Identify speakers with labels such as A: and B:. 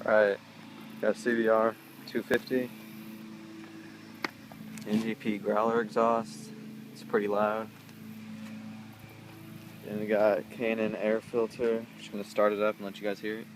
A: Alright, got a CBR 250, MGP Growler exhaust. It's pretty loud. And we got Canon air filter. Just gonna start it up and let you guys hear it.